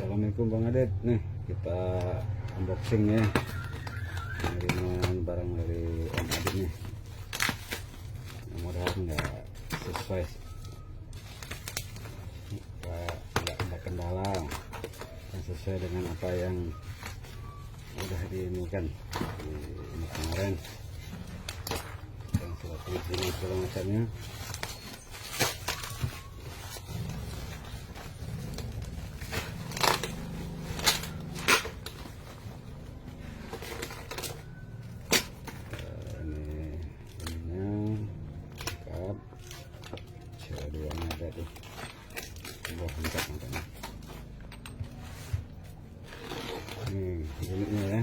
Assalamualaikum Bang Adit. Nih kita unboxing ya pengiriman barang dari Om Adit nih. Mudah-mudahan nggak sesuai, nggak ada kendala yang sesuai dengan apa yang udah diinikan di ini kemarin, yang surat izin segala macamnya. Dua-duanya ada tuh, buah lengkap makanya. Nih unitnya ya.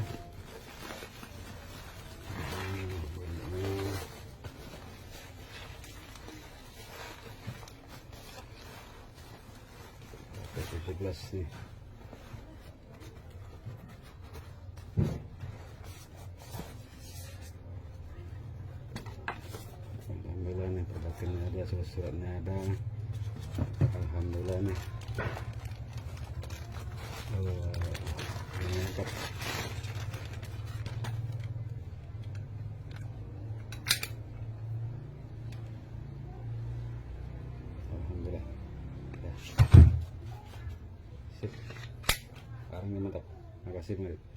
Unitnya 17 nih. Alhamdulillah nih, produknya ada, suratnya ada. Alhamdulillah nih. Lengkap. Alhamdulillah ya. Sip, sekarang ini mantap. Makasih Mari.